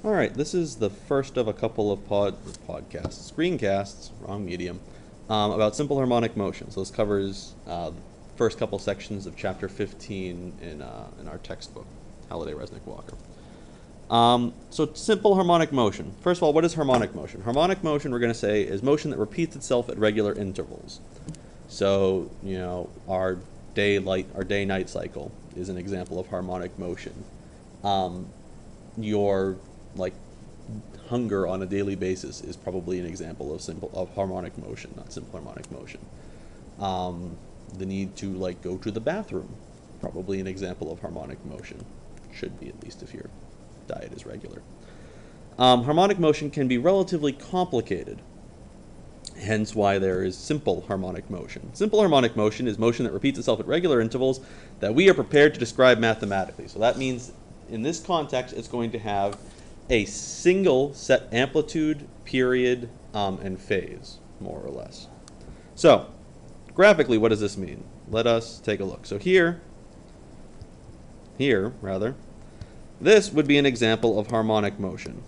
All right, this is the first of a couple of podcasts, screencasts, wrong medium, about simple harmonic motion. So this covers the first couple sections of chapter 15 in our textbook, Halliday Resnick Walker. So simple harmonic motion. First of all, what is harmonic motion? Harmonic motion, we're going to say, is motion that repeats itself at regular intervals. So, our day-night cycle is an example of harmonic motion. Your hunger on a daily basis is probably an example of harmonic motion, not simple harmonic motion. The need to go to the bathroom, probably an example of harmonic motion. Should be, at least if your diet is regular. Harmonic motion can be relatively complicated, hence why there is simple harmonic motion. Simple harmonic motion is motion that repeats itself at regular intervals that we are prepared to describe mathematically. So that means in this context it's going to have a single set amplitude, period, and phase, more or less. So graphically, what does this mean? Let us take a look. So here, this would be an example of harmonic motion.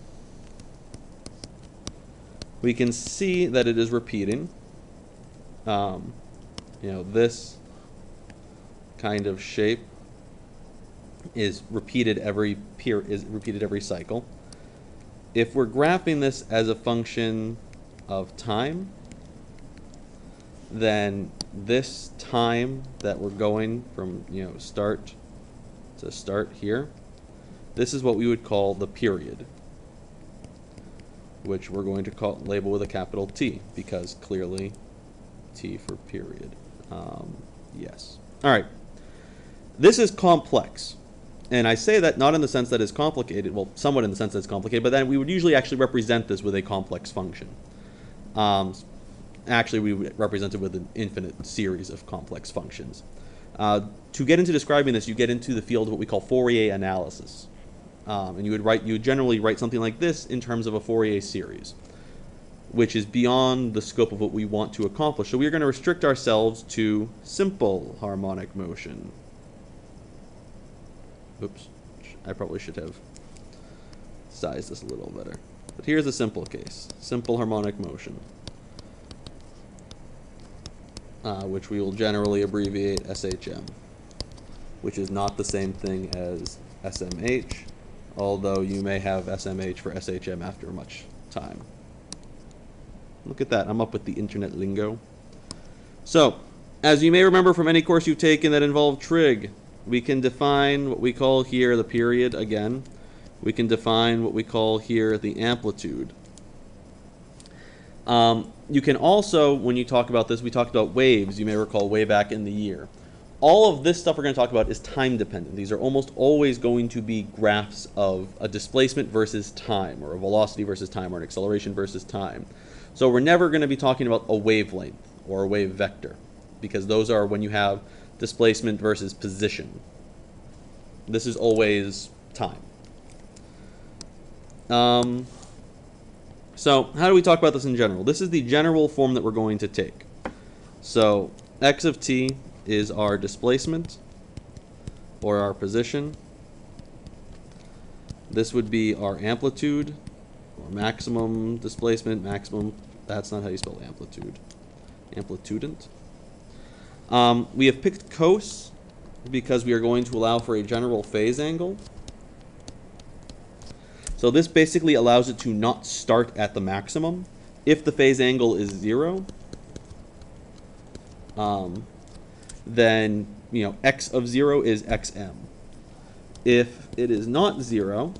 We can see that it is repeating. This kind of shape is repeated every cycle. If we're graphing this as a function of time, then this time that we're going from start to start here, this is what we would call the period, which we're going to label with a capital T, because clearly T for period. Yes. All right. This is complex. And I say that not in the sense that it's complicated, well, somewhat in the sense that it's complicated, but then we would usually actually represent this with a complex function. Actually, we would represent it with an infinite series of complex functions. To get into describing this, you get into the field of what we call Fourier analysis. And you would generally write something like this in terms of a Fourier series, which is beyond the scope of what we want to accomplish. So we are going to restrict ourselves to simple harmonic motion. Oops, I probably should have sized this a little better. But here's a simple case, simple harmonic motion, which we will generally abbreviate SHM, which is not the same thing as SMH, although you may have SMH for SHM after much time. Look at that, I'm up with the internet lingo. So, as you may remember from any course you've taken that involved trig, we can define what we call here the period again. We can define what we call here the amplitude. You can also, when you talk about this, we talked about waves, you may recall way back in the year. All of this stuff we're going to talk about is time dependent. These are almost always going to be graphs of a displacement versus time, or a velocity versus time, or an acceleration versus time. So we're never going to be talking about a wavelength or a wave vector, because those are when you have displacement versus position. This is always time. So how do we talk about this in general? This is the general form that we're going to take. So x of t is our displacement or our position. This would be our amplitude or maximum displacement, that's not how you spell amplitude. Amplitudent. We have picked cos because we are going to allow for a general phase angle. So this basically allows it to not start at the maximum. If the phase angle is 0, then x of 0 is xm. If it is not 0,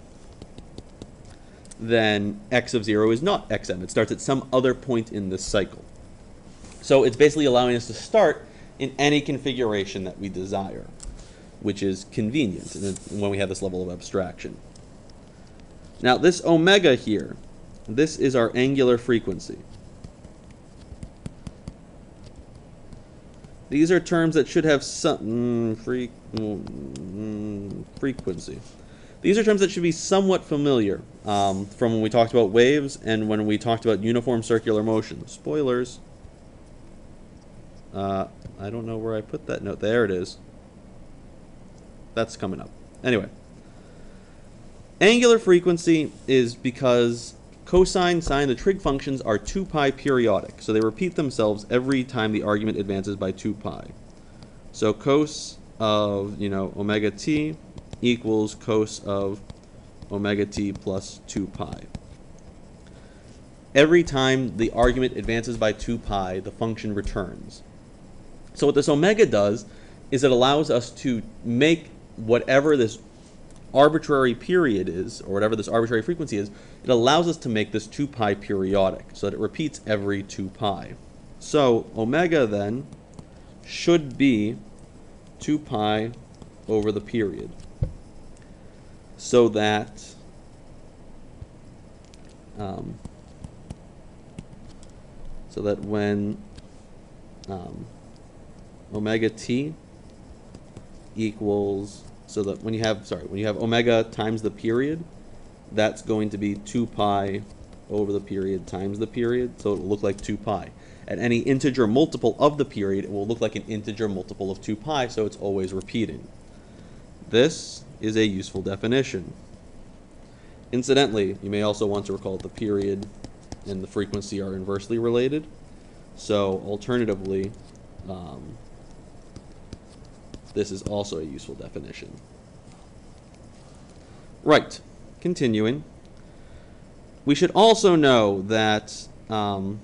then x of 0 is not xm. It starts at some other point in this cycle. So it's basically allowing us to start in any configuration that we desire, which is convenient when we have this level of abstraction. Now this omega here, this is our angular frequency. These are terms that should have some frequency. These are terms that should be somewhat familiar from when we talked about waves and when we talked about uniform circular motion. Spoilers. I don't know where I put that note. There it is. That's coming up. Anyway. Angular frequency is because cosine, sine, the trig functions are 2 pi periodic. So they repeat themselves every time the argument advances by 2 pi. So cos of, omega t equals cos of omega t plus 2 pi. Every time the argument advances by 2 pi, the function returns. So what this omega does is it allows us to make whatever this arbitrary period is, or whatever this arbitrary frequency is, it allows us to make this 2 pi periodic, so that it repeats every 2 pi. So omega then should be 2 pi over the period, so that when omega t equals, so that when you have omega times the period, that's going to be 2 pi over the period times the period, so it will look like 2 pi. At any integer multiple of the period, it will look like an integer multiple of 2 pi, so it's always repeating. This is a useful definition. Incidentally, you may also want to recall that the period and the frequency are inversely related. So alternatively, this is also a useful definition. Right, continuing. We should also know that the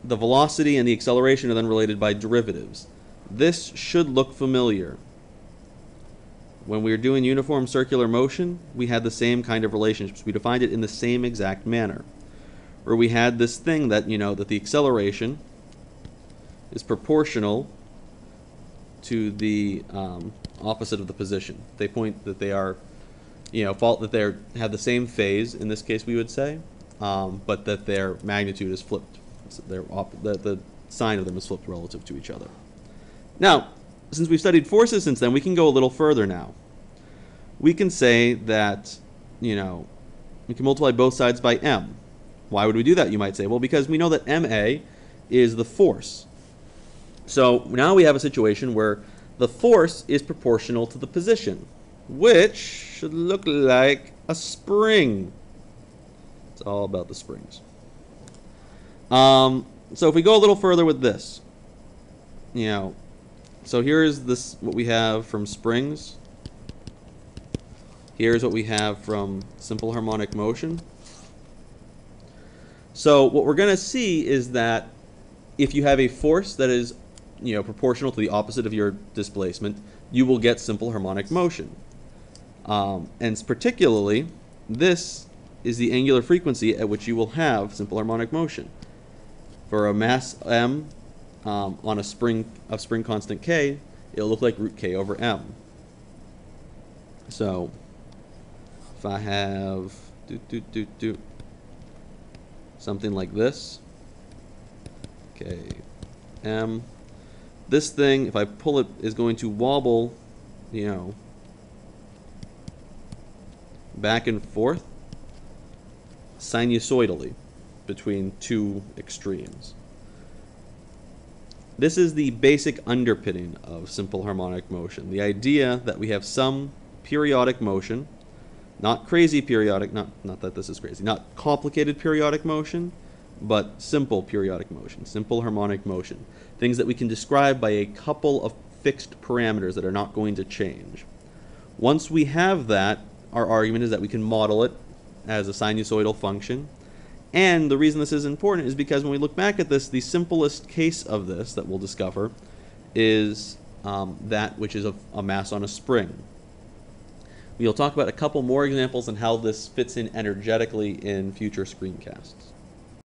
velocity and the acceleration are then related by derivatives. This should look familiar. When we were doing uniform circular motion, we had the same kind of relationships. We defined it in the same exact manner, where we had this thing that, that the acceleration is proportional to the opposite of the position. They point that they are, that they have the same phase, in this case we would say, but that their magnitude is flipped. So the sign of them is flipped relative to each other. Now, since we've studied forces since then, we can go a little further now. We can say that, we can multiply both sides by m. Why would we do that, you might say? Well, because we know that ma is the force. So now we have a situation where the force is proportional to the position, which should look like a spring. It's all about the springs. So if we go a little further with this, so here's what we have from springs. Here's what we have from simple harmonic motion. So what we're going to see is that if you have a force that is, proportional to the opposite of your displacement, you will get simple harmonic motion. And particularly, this is the angular frequency at which you will have simple harmonic motion. For a mass m on a spring constant k, it'll look like root k over m. So if I have something like this, okay, m, this thing, if I pull it, is going to wobble, back and forth sinusoidally between two extremes. This is the basic underpinning of simple harmonic motion. The idea that we have some periodic motion, not crazy periodic, not that this is crazy, not complicated periodic motion, but simple periodic motion, simple harmonic motion. Things that we can describe by a couple of fixed parameters that are not going to change. Once we have that, our argument is that we can model it as a sinusoidal function. And the reason this is important is because when we look back at this, the simplest case of this that we'll discover is that which is a mass on a spring. We'll talk about a couple more examples and how this fits in energetically in future screencasts.